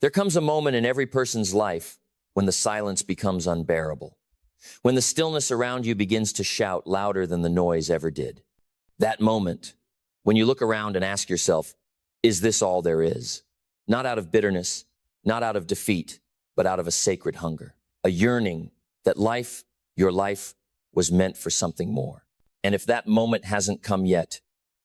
There comes a moment in every person's life when the silence becomes unbearable, when the stillness around you begins to shout louder than the noise ever did. That moment, when you look around and ask yourself, is this all there is? Not out of bitterness, not out of defeat, but out of a sacred hunger, a yearning that your life, was meant for something more. And if that moment hasn't come yet,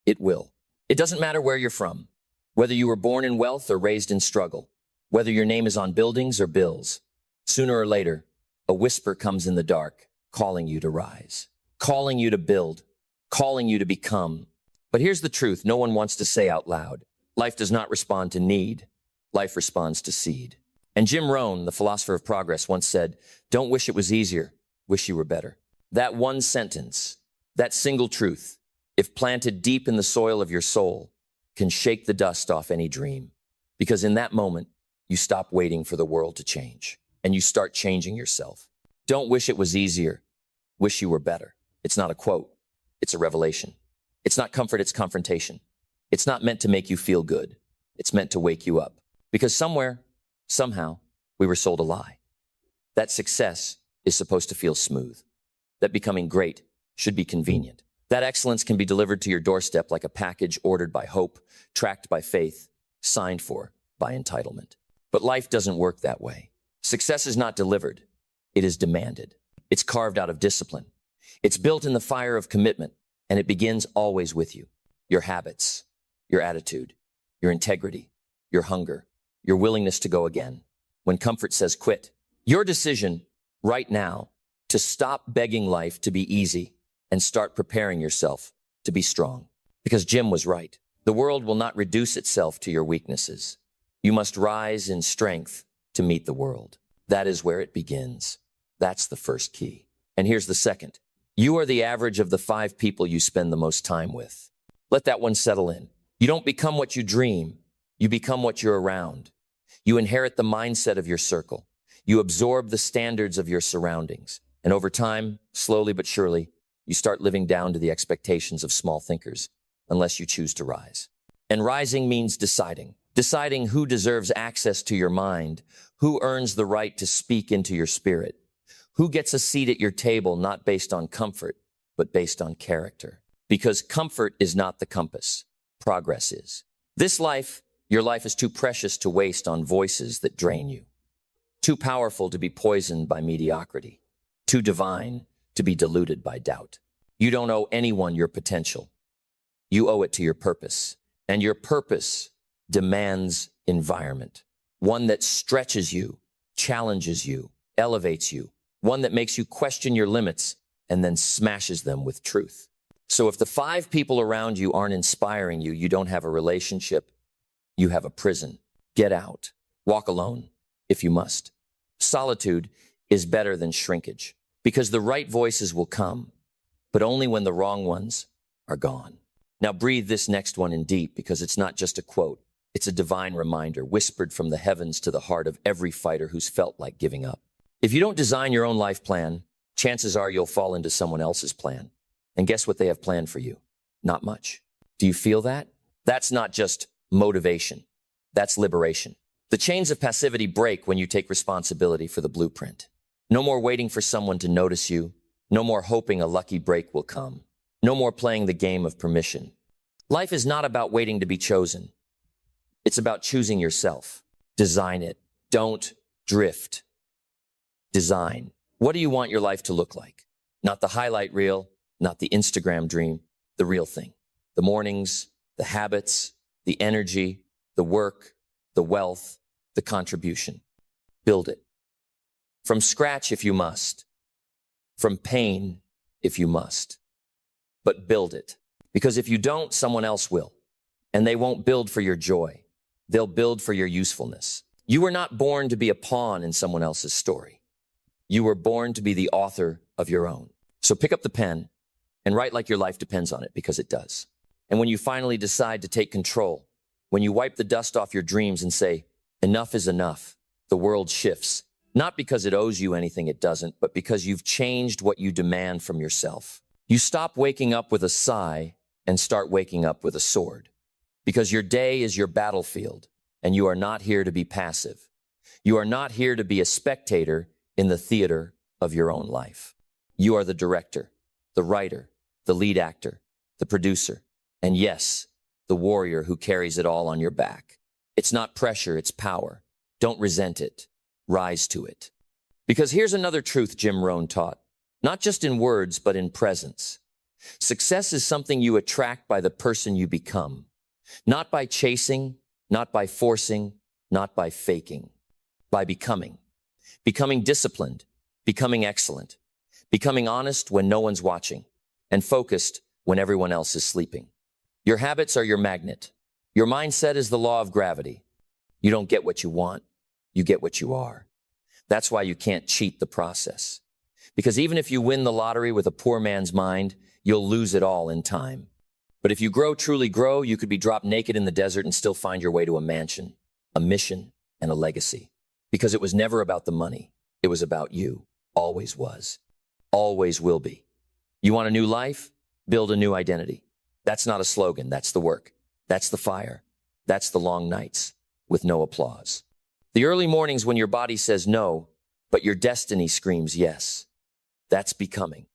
it will. It doesn't matter where you're from, whether you were born in wealth or raised in struggle, whether your name is on buildings or bills. Sooner or later, a whisper comes in the dark, calling you to rise, calling you to build, calling you to become. But here's the truth no one wants to say out loud. Life does not respond to need. Life responds to seed. And Jim Rohn, the philosopher of progress, once said, "Don't wish it was easier, wish you were better." That one sentence, that single truth, if planted deep in the soil of your soul, can shake the dust off any dream. Because in that moment, you stop waiting for the world to change, and you start changing yourself. Don't wish it was easier, wish you were better. It's not a quote, it's a revelation. It's not comfort, it's confrontation. It's not meant to make you feel good. It's meant to wake you up. Because somewhere, somehow, we were sold a lie. That success is supposed to feel smooth. That becoming great should be convenient. That excellence can be delivered to your doorstep like a package ordered by hope, tracked by faith, signed for by entitlement. But life doesn't work that way. Success is not delivered. It is demanded. It's carved out of discipline. It's built in the fire of commitment, and it begins always with you. Your habits, your attitude, your integrity, your hunger, your willingness to go again. When comfort says quit, your decision right now to stop begging life to be easy and start preparing yourself to be strong. Because Jim was right. The world will not reduce itself to your weaknesses. You must rise in strength to meet the world. That is where it begins. That's the first key. And here's the second. You are the average of the 5 people you spend the most time with. Let that one settle in. You don't become what you dream. You become what you're around. You inherit the mindset of your circle. You absorb the standards of your surroundings. And over time, slowly but surely, you start living down to the expectations of small thinkers, unless you choose to rise. And rising means deciding. Deciding who deserves access to your mind, who earns the right to speak into your spirit, who gets a seat at your table not based on comfort, but based on character. Because comfort is not the compass. Progress is. Your life is too precious to waste on voices that drain you. Too powerful to be poisoned by mediocrity. Too divine to be diluted by doubt. You don't owe anyone your potential. You owe it to your purpose. And your purpose demands environment. One that stretches you, challenges you, elevates you. One that makes you question your limits and then smashes them with truth. So if the 5 people around you aren't inspiring you, you don't have a relationship, you have a prison. Get out. Walk alone, if you must. Solitude is better than shrinkage, because the right voices will come, but only when the wrong ones are gone. Now breathe this next one in deep, because it's not just a quote. It's a divine reminder whispered from the heavens to the heart of every fighter who's felt like giving up. If you don't design your own life plan, chances are you'll fall into someone else's plan. And guess what they have planned for you? Not much. Do you feel that? That's not just motivation. That's liberation. The chains of passivity break when you take responsibility for the blueprint. No more waiting for someone to notice you. No more hoping a lucky break will come. No more playing the game of permission. Life is not about waiting to be chosen. It's about choosing yourself. Design it. Don't drift. Design. What do you want your life to look like? Not the highlight reel, not the Instagram dream, the real thing. The mornings, the habits, the energy, the work, the wealth, the contribution. Build it. From scratch if you must. From pain if you must. But build it. Because if you don't, someone else will. And they won't build for your joy. They'll build for your usefulness. You were not born to be a pawn in someone else's story. You were born to be the author of your own. So pick up the pen and write like your life depends on it, because it does. And when you finally decide to take control, when you wipe the dust off your dreams and say, enough is enough, the world shifts. Not because it owes you anything it doesn't, but because you've changed what you demand from yourself. You stop waking up with a sigh and start waking up with a sword. Because your day is your battlefield, and you are not here to be passive. You are not here to be a spectator in the theater of your own life. You are the director, the writer, the lead actor, the producer, and yes, the warrior who carries it all on your back. It's not pressure, it's power. Don't resent it. Rise to it. Because here's another truth Jim Rohn taught, not just in words, but in presence. Success is something you attract by the person you become, not by chasing, not by forcing, not by faking, by becoming. Becoming disciplined, becoming excellent, becoming honest when no one's watching, and focused when everyone else is sleeping. Your habits are your magnet. Your mindset is the law of gravity. You don't get what you want, you get what you are. That's why you can't cheat the process. Because even if you win the lottery with a poor man's mind, you'll lose it all in time. But if you grow, truly grow, you could be dropped naked in the desert and still find your way to a mansion, a mission, and a legacy. Because it was never about the money. It was about you. Always was. Always will be. You want a new life? Build a new identity. That's not a slogan. That's the work. That's the fire. That's the long nights with no applause. The early mornings when your body says no, but your destiny screams yes. That's becoming.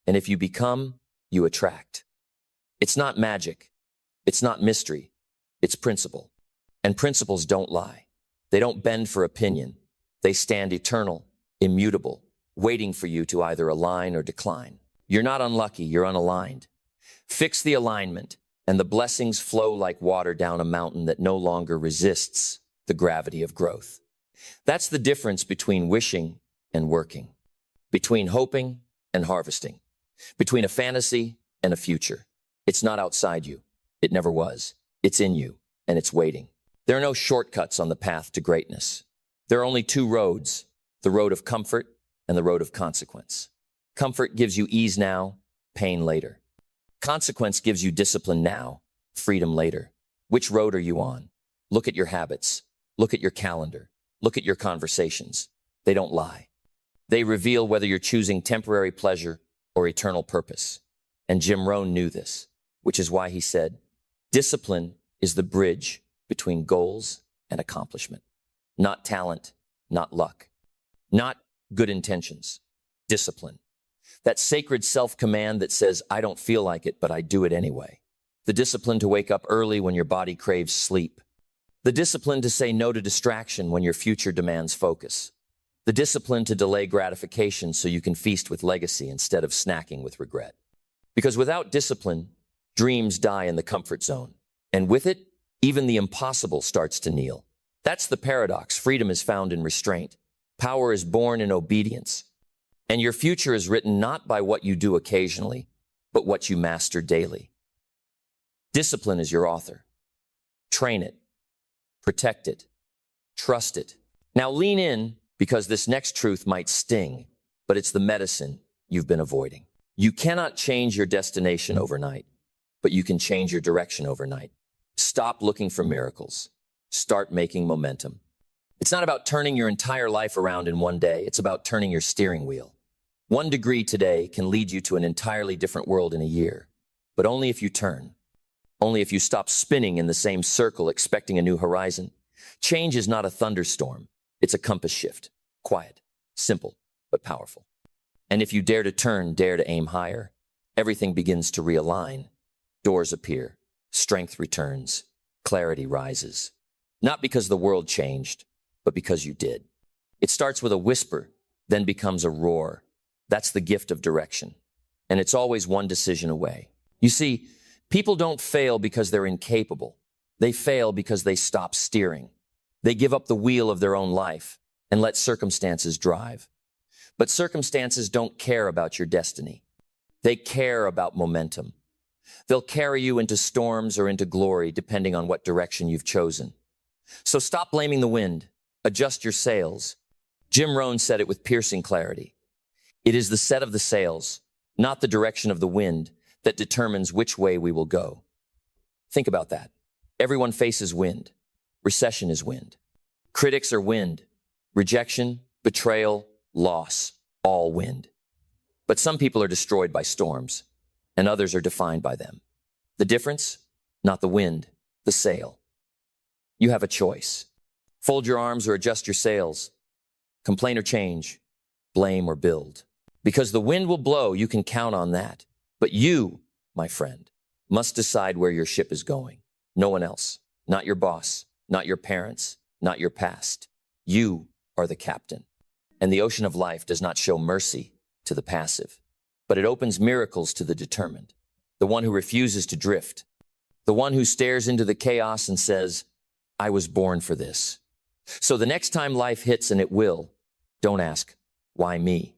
And if you become, you attract. It's not magic. It's not mystery. It's principle. And principles don't lie. They don't bend for opinion. They stand eternal, immutable, waiting for you to either align or decline. You're not unlucky, you're unaligned. Fix the alignment, and the blessings flow like water down a mountain that no longer resists the gravity of growth. That's the difference between wishing and working, between hoping and harvesting, between a fantasy and a future. It's not outside you. It never was. It's in you, and it's waiting. There are no shortcuts on the path to greatness. There are only two roads, the road of comfort and the road of consequence. Comfort gives you ease now, pain later. Consequence gives you discipline now, freedom later. Which road are you on? Look at your habits. Look at your calendar. Look at your conversations. They don't lie. They reveal whether you're choosing temporary pleasure or eternal purpose. And Jim Rohn knew this, which is why he said, discipline is the bridge between goals and accomplishment. Not talent, not luck, not good intentions, discipline. That sacred self-command that says, I don't feel like it, but I do it anyway. The discipline to wake up early when your body craves sleep. The discipline to say no to distraction when your future demands focus. The discipline to delay gratification so you can feast with legacy instead of snacking with regret. Because without discipline, dreams die in the comfort zone. And with it, even the impossible starts to kneel. That's the paradox. Freedom is found in restraint. Power is born in obedience. And your future is written not by what you do occasionally, but what you master daily. Discipline is your author. Train it. Protect it. Trust it. Now lean in, because this next truth might sting, but it's the medicine you've been avoiding. You cannot change your destination overnight, but you can change your direction overnight. Stop looking for miracles. Start making momentum. It's not about turning your entire life around in one day. It's about turning your steering wheel. 1 degree today can lead you to an entirely different world in a year, but only if you turn. Only if you stop spinning in the same circle expecting a new horizon. Change is not a thunderstorm. It's a compass shift. Quiet, simple, but powerful. And if you dare to turn, dare to aim higher, everything begins to realign. Doors appear. Strength returns. Clarity rises. Not because the world changed, but because you did. It starts with a whisper, then becomes a roar. That's the gift of direction. And it's always one decision away. You see, people don't fail because they're incapable. They fail because they stop steering. They give up the wheel of their own life and let circumstances drive. But circumstances don't care about your destiny. They care about momentum. They'll carry you into storms or into glory, depending on what direction you've chosen. So stop blaming the wind. Adjust your sails. Jim Rohn said it with piercing clarity. It is the set of the sails, not the direction of the wind, that determines which way we will go. Think about that. Everyone faces wind. Recession is wind. Critics are wind. Rejection, betrayal, loss, all wind. But some people are destroyed by storms, and others are defined by them. The difference? Not the wind, the sail. You have a choice. Fold your arms or adjust your sails. Complain or change. Blame or build. Because the wind will blow, you can count on that. But you, my friend, must decide where your ship is going. No one else. Not your boss. Not your parents. Not your past. You are the captain. And the ocean of life does not show mercy to the passive, but it opens miracles to the determined, the one who refuses to drift, the one who stares into the chaos and says, I was born for this. So the next time life hits, and it will, don't ask, why me?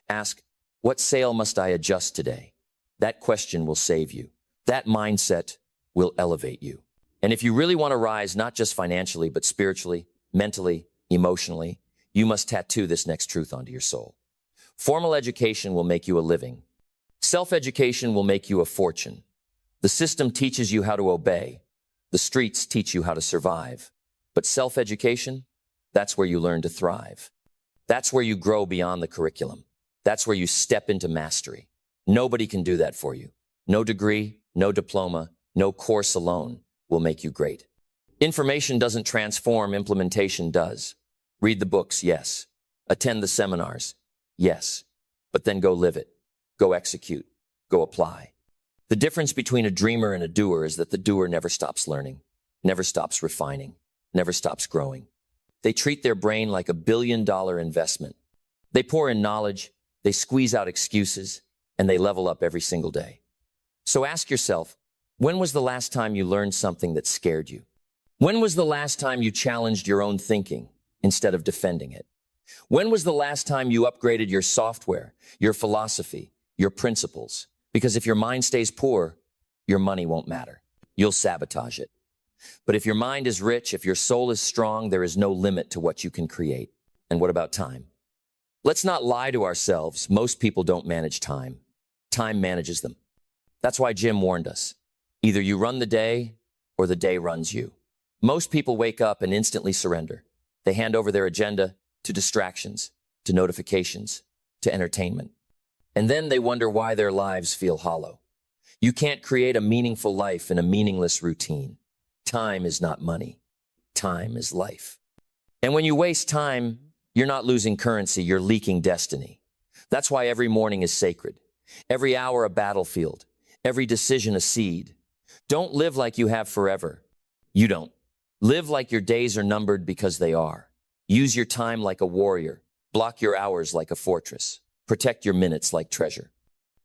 Ask, what sail must I adjust today? That question will save you. That mindset will elevate you. And if you really want to rise, not just financially, but spiritually, mentally, emotionally, you must tattoo this next truth onto your soul. Formal education will make you a living. Self-education will make you a fortune. The system teaches you how to obey. The streets teach you how to survive. But self-education, that's where you learn to thrive. That's where you grow beyond the curriculum. That's where you step into mastery. Nobody can do that for you. No degree, no diploma, no course alone will make you great. Information doesn't transform, implementation does. Read the books, yes. Attend the seminars, yes. But then go live it. Go execute. Go apply. The difference between a dreamer and a doer is that the doer never stops learning, never stops refining, never stops growing. They treat their brain like $1 billion investment. They pour in knowledge, they squeeze out excuses, and they level up every single day. So ask yourself, when was the last time you learned something that scared you? When was the last time you challenged your own thinking instead of defending it? When was the last time you upgraded your software, your philosophy, your principles? Because if your mind stays poor, your money won't matter. You'll sabotage it. But if your mind is rich, if your soul is strong, there is no limit to what you can create. And what about time? Let's not lie to ourselves. Most people don't manage time. Time manages them. That's why Jim warned us. Either you run the day or the day runs you. Most people wake up and instantly surrender. They hand over their agenda to distractions, to notifications, to entertainment. And then they wonder why their lives feel hollow. You can't create a meaningful life in a meaningless routine. Time is not money. Time is life. And when you waste time, you're not losing currency, you're leaking destiny. That's why every morning is sacred. Every hour a battlefield. Every decision a seed. Don't live like you have forever. You don't. Live like your days are numbered because they are. Use your time like a warrior. Block your hours like a fortress. Protect your minutes like treasure.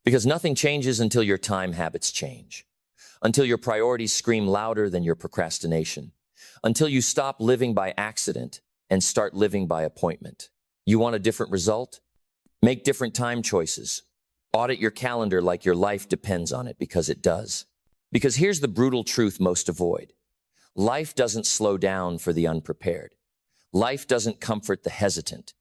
Because nothing changes until your time habits change. Until your priorities scream louder than your procrastination. Until you stop living by accident and start living by appointment. You want a different result? Make different time choices. Audit your calendar like your life depends on it, because it does. Because here's the brutal truth most avoid. Life doesn't slow down for the unprepared. Life doesn't comfort the hesitant.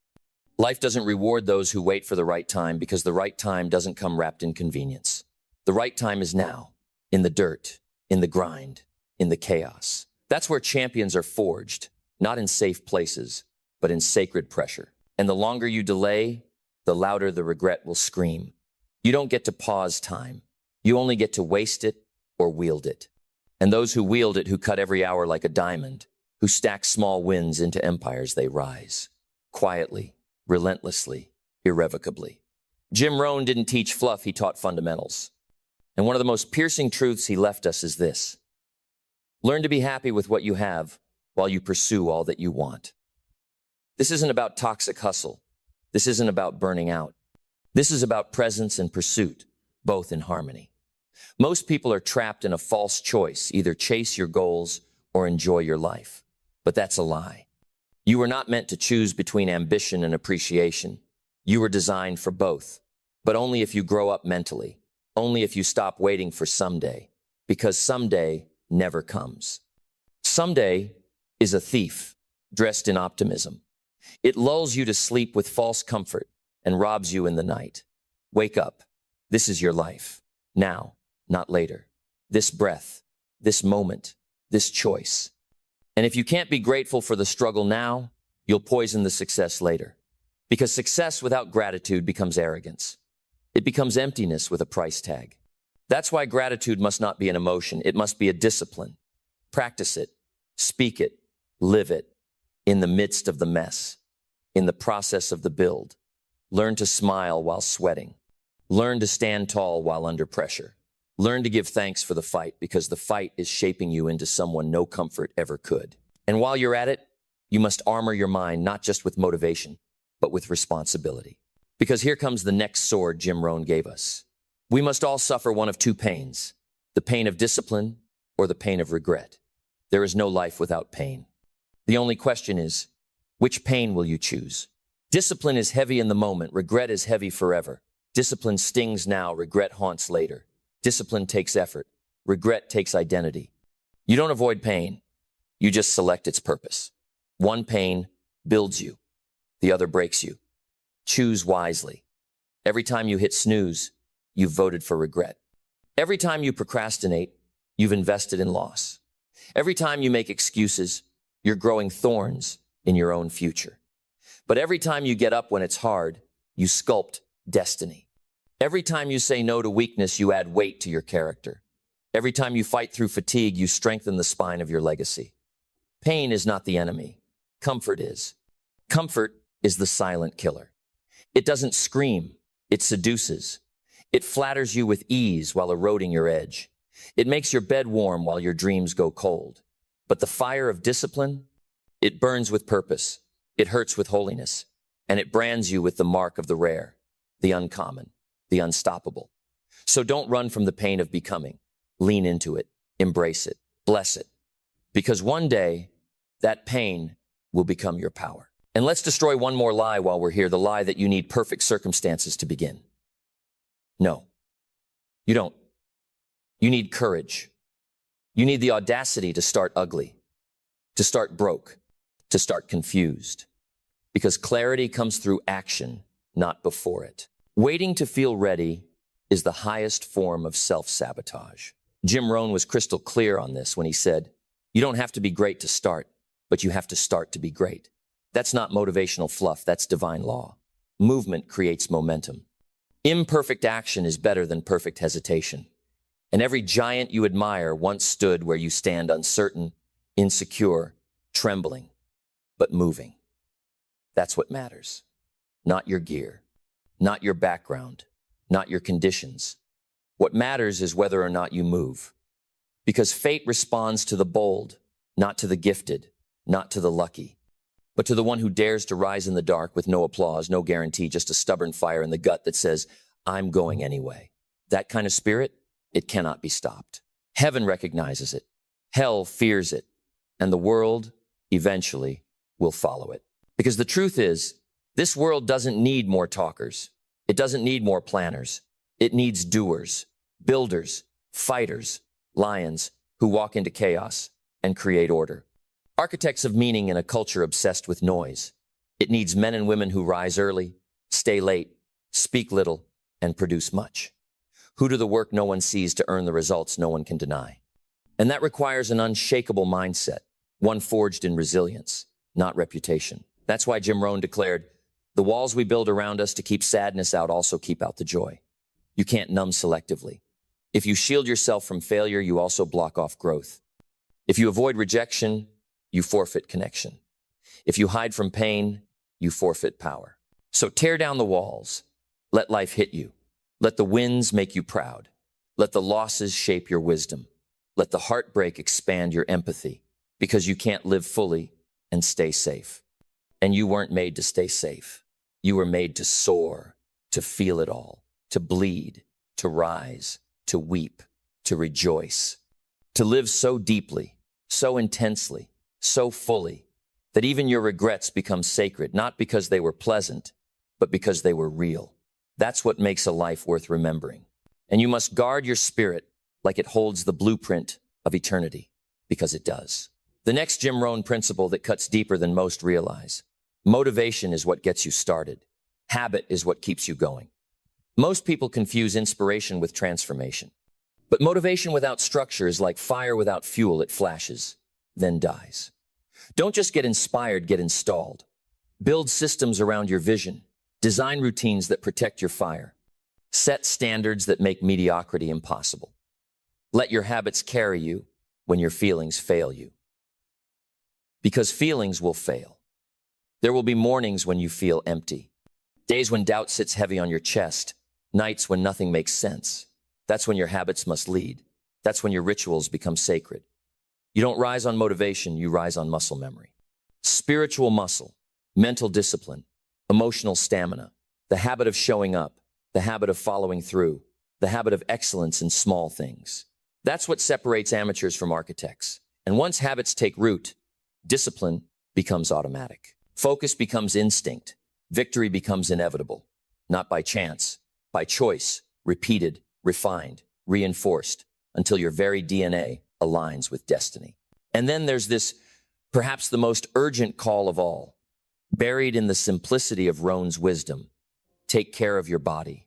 Life doesn't reward those who wait for the right time, because the right time doesn't come wrapped in convenience. The right time is now, in the dirt, in the grind, in the chaos. That's where champions are forged, not in safe places, but in sacred pressure. And the longer you delay, the louder the regret will scream. You don't get to pause time. You only get to waste it or wield it. And those who wield it, who cut every hour like a diamond, who stack small wins into empires, they rise. Quietly, relentlessly, irrevocably. Jim Rohn didn't teach fluff, he taught fundamentals. And one of the most piercing truths he left us is this. Learn to be happy with what you have while you pursue all that you want. This isn't about toxic hustle. This isn't about burning out. This is about presence and pursuit, both in harmony. Most people are trapped in a false choice, either chase your goals or enjoy your life. But that's a lie. You were not meant to choose between ambition and appreciation. You were designed for both, but only if you grow up mentally, only if you stop waiting for someday, because someday never comes. Someday is a thief dressed in optimism. It lulls you to sleep with false comfort and robs you in the night. Wake up. This is your life. Now, not later. This breath, this moment, this choice. And if you can't be grateful for the struggle now, you'll poison the success later. Because success without gratitude becomes arrogance. It becomes emptiness with a price tag. That's why gratitude must not be an emotion. It must be a discipline. Practice it. Speak it, live it, in the midst of the mess, in the process of the build. Learn to smile while sweating. Learn to stand tall while under pressure. Learn to give thanks for the fight, because the fight is shaping you into someone no comfort ever could. And while you're at it, you must armor your mind not just with motivation, but with responsibility. Because here comes the next sword Jim Rohn gave us. We must all suffer one of two pains, the pain of discipline or the pain of regret. There is no life without pain. The only question is, which pain will you choose? Discipline is heavy in the moment, regret is heavy forever. Discipline stings now, regret haunts later. Discipline takes effort, regret takes identity. You don't avoid pain, you just select its purpose. One pain builds you, the other breaks you. Choose wisely. Every time you hit snooze, you've voted for regret. Every time you procrastinate, you've invested in loss. Every time you make excuses, you're growing thorns in your own future. But every time you get up when it's hard, you sculpt destiny. Every time you say no to weakness, you add weight to your character. Every time you fight through fatigue, you strengthen the spine of your legacy. Pain is not the enemy. Comfort is. Comfort is the silent killer. It doesn't scream, it seduces. It flatters you with ease while eroding your edge. It makes your bed warm while your dreams go cold. But the fire of discipline, it burns with purpose, it hurts with holiness, and it brands you with the mark of the rare, the uncommon, the unstoppable. So don't run from the pain of becoming. Lean into it, embrace it, bless it. Because one day, that pain will become your power. And let's destroy one more lie while we're here, the lie that you need perfect circumstances to begin. No, you don't. You need courage. You need the audacity to start ugly, to start broke, to start confused. Because clarity comes through action, not before it. Waiting to feel ready is the highest form of self-sabotage. Jim Rohn was crystal clear on this when he said, you don't have to be great to start, but you have to start to be great. That's not motivational fluff, that's divine law. Movement creates momentum. Imperfect action is better than perfect hesitation. And every giant you admire once stood where you stand, uncertain, insecure, trembling, but moving. That's what matters. Not your gear, not your background, not your conditions. What matters is whether or not you move. Because fate responds to the bold, not to the gifted, not to the lucky, but to the one who dares to rise in the dark with no applause, no guarantee, just a stubborn fire in the gut that says, I'm going anyway. That kind of spirit, it cannot be stopped. Heaven recognizes it. Hell fears it. And the world, eventually, will follow it. Because the truth is, this world doesn't need more talkers. It doesn't need more planners. It needs doers, builders, fighters, lions who walk into chaos and create order. Architects of meaning in a culture obsessed with noise. It needs men and women who rise early, stay late, speak little, and produce much. Who do the work no one sees to earn the results no one can deny. And that requires an unshakable mindset, one forged in resilience, not reputation. That's why Jim Rohn declared, the walls we build around us to keep sadness out also keep out the joy. You can't numb selectively. If you shield yourself from failure, you also block off growth. If you avoid rejection, you forfeit connection. If you hide from pain, you forfeit power. So tear down the walls. Let life hit you. Let the winds make you proud. Let the losses shape your wisdom. Let the heartbreak expand your empathy, because you can't live fully and stay safe. And you weren't made to stay safe. You were made to soar, to feel it all, to bleed, to rise, to weep, to rejoice, to live so deeply, so intensely, so fully, that even your regrets become sacred, not because they were pleasant, but because they were real. That's what makes a life worth remembering. And you must guard your spirit like it holds the blueprint of eternity, because it does. The next Jim Rohn principle that cuts deeper than most realize. Motivation is what gets you started. Habit is what keeps you going. Most people confuse inspiration with transformation. But motivation without structure is like fire without fuel. It flashes, then dies. Don't just get inspired, get installed. Build systems around your vision. Design routines that protect your fire. Set standards that make mediocrity impossible. Let your habits carry you when your feelings fail you. Because feelings will fail. There will be mornings when you feel empty. Days when doubt sits heavy on your chest. Nights when nothing makes sense. That's when your habits must lead. That's when your rituals become sacred. You don't rise on motivation, you rise on muscle memory. Spiritual muscle, mental discipline, emotional stamina, the habit of showing up, the habit of following through, the habit of excellence in small things. That's what separates amateurs from architects. And once habits take root, discipline becomes automatic. Focus becomes instinct. Victory becomes inevitable. Not by chance, by choice, repeated, refined, reinforced, until your very DNA aligns with destiny. And then there's this, perhaps the most urgent call of all, buried in the simplicity of Rohn's wisdom. Take care of your body.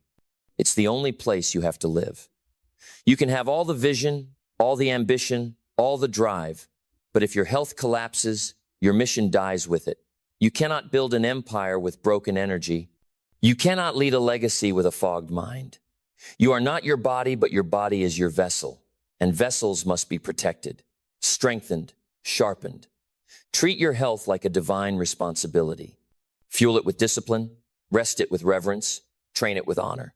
It's the only place you have to live. You can have all the vision, all the ambition, all the drive, but if your health collapses, your mission dies with it. You cannot build an empire with broken energy. You cannot lead a legacy with a fogged mind. You are not your body, but your body is your vessel, and vessels must be protected, strengthened, sharpened. Treat your health like a divine responsibility. Fuel it with discipline, rest it with reverence, train it with honor.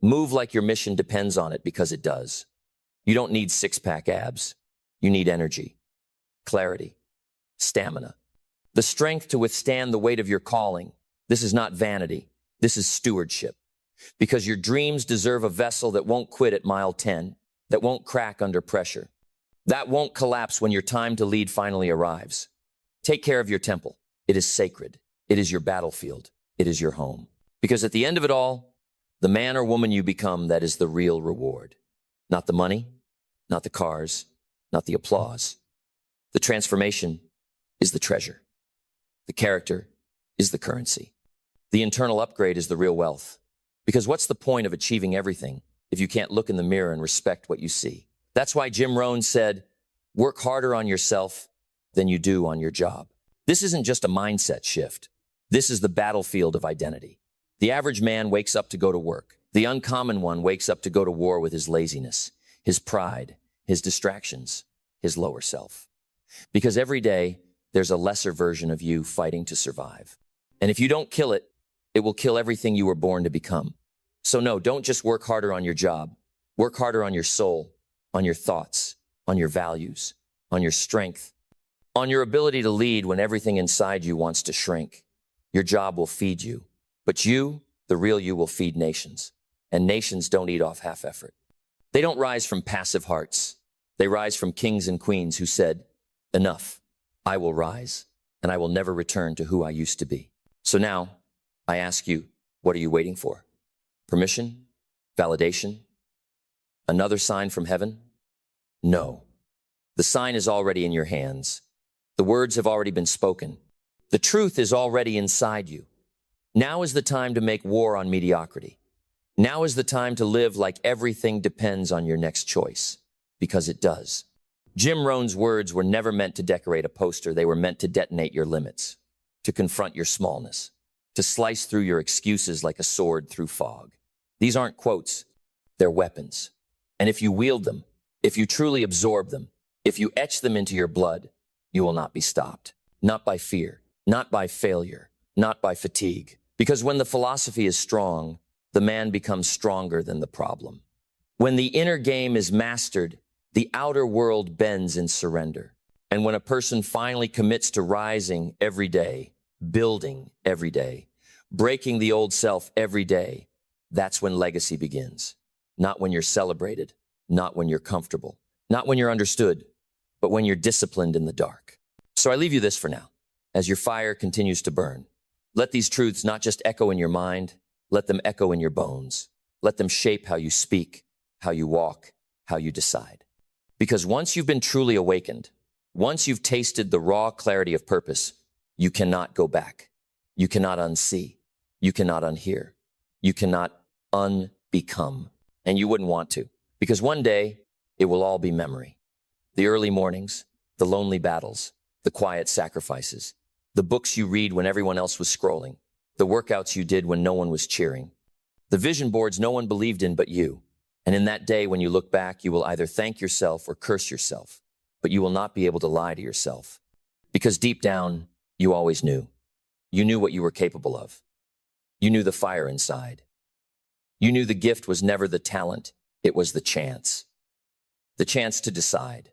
Move like your mission depends on it, because it does. You don't need six-pack abs. You need energy, clarity, stamina, the strength to withstand the weight of your calling. This is not vanity. This is stewardship. Because your dreams deserve a vessel that won't quit at mile 10, that won't crack under pressure, that won't collapse when your time to lead finally arrives. Take care of your temple. It is sacred. It is your battlefield. It is your home. Because at the end of it all, the man or woman you become, that is the real reward. Not the money, not the cars, not the applause. The transformation is the treasure. The character is the currency. The internal upgrade is the real wealth. Because what's the point of achieving everything if you can't look in the mirror and respect what you see? That's why Jim Rohn said, work harder on yourself than you do on your job. This isn't just a mindset shift. This is the battlefield of identity. The average man wakes up to go to work. The uncommon one wakes up to go to war with his laziness, his pride, his distractions, his lower self. Because every day, there's a lesser version of you fighting to survive. And if you don't kill it, it will kill everything you were born to become. So no, don't just work harder on your job. Work harder on your soul, on your thoughts, on your values, on your strength, on your ability to lead when everything inside you wants to shrink. Your job will feed you, but you, the real you, will feed nations. And nations don't eat off half effort. They don't rise from passive hearts. They rise from kings and queens who said, enough, I will rise, and I will never return to who I used to be. So now, I ask you, what are you waiting for? Permission? Validation? Another sign from heaven? No. The sign is already in your hands. The words have already been spoken. The truth is already inside you. Now is the time to make war on mediocrity. Now is the time to live like everything depends on your next choice, because it does. Jim Rohn's words were never meant to decorate a poster. They were meant to detonate your limits, to confront your smallness, to slice through your excuses like a sword through fog. These aren't quotes, they're weapons. And if you wield them, if you truly absorb them, if you etch them into your blood, you will not be stopped. Not by fear, not by failure, not by fatigue. Because when the philosophy is strong, the man becomes stronger than the problem. When the inner game is mastered, the outer world bends in surrender. And when a person finally commits to rising every day, building every day, breaking the old self every day, that's when legacy begins. Not when you're celebrated, not when you're comfortable, not when you're understood, but when you're disciplined in the dark. So I leave you this for now, as your fire continues to burn. Let these truths not just echo in your mind, let them echo in your bones. Let them shape how you speak, how you walk, how you decide. Because once you've been truly awakened, once you've tasted the raw clarity of purpose, you cannot go back. You cannot unsee. You cannot unhear. You cannot unbecome. And you wouldn't want to, because one day it will all be memory. The early mornings, the lonely battles, the quiet sacrifices, the books you read when everyone else was scrolling, the workouts you did when no one was cheering, the vision boards no one believed in but you. And in that day, when you look back, you will either thank yourself or curse yourself, but you will not be able to lie to yourself. Because deep down, you always knew. You knew what you were capable of. You knew the fire inside. You knew the gift was never the talent, it was the chance. The chance to decide.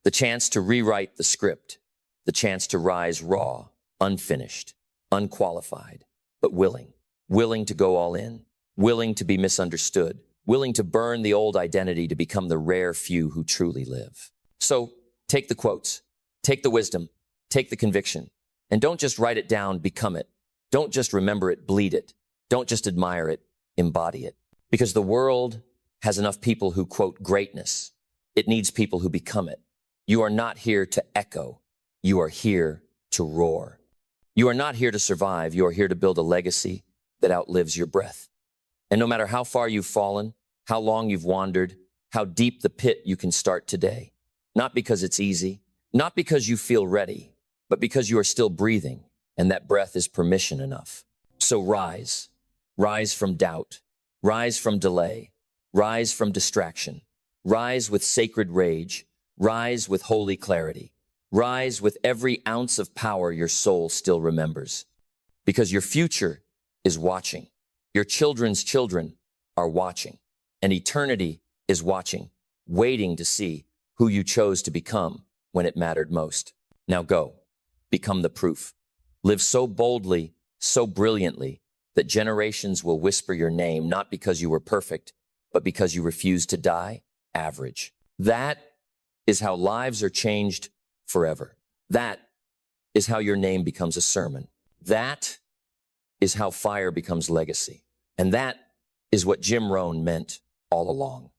The chance to rewrite the script. The chance to rise raw, unfinished, unqualified, but willing. Willing to go all in. Willing to be misunderstood. Willing to burn the old identity to become the rare few who truly live. So, take the quotes. Take the wisdom. Take the conviction. And don't just write it down, become it. Don't just remember it, bleed it. Don't just admire it, embody it. Because the world has enough people who quote greatness. It needs people who become it. You are not here to echo. You are here to roar. You are not here to survive. You are here to build a legacy that outlives your breath. And no matter how far you've fallen, how long you've wandered, how deep the pit you can start today. Not because it's easy, not because you feel ready, but because you are still breathing, and that breath is permission enough. So rise. Rise from doubt. Rise from delay. Rise from distraction. Rise with sacred rage. Rise with holy clarity. Rise with every ounce of power your soul still remembers. Because your future is watching. Your children's children are watching. And eternity is watching, waiting to see who you chose to become when it mattered most. Now go. Become the proof. Live so boldly, so brilliantly, that generations will whisper your name, not because you were perfect, but because you refused to die average. That is how lives are changed forever. That is how your name becomes a sermon. That is how fire becomes legacy. And that is what Rohn meant all along.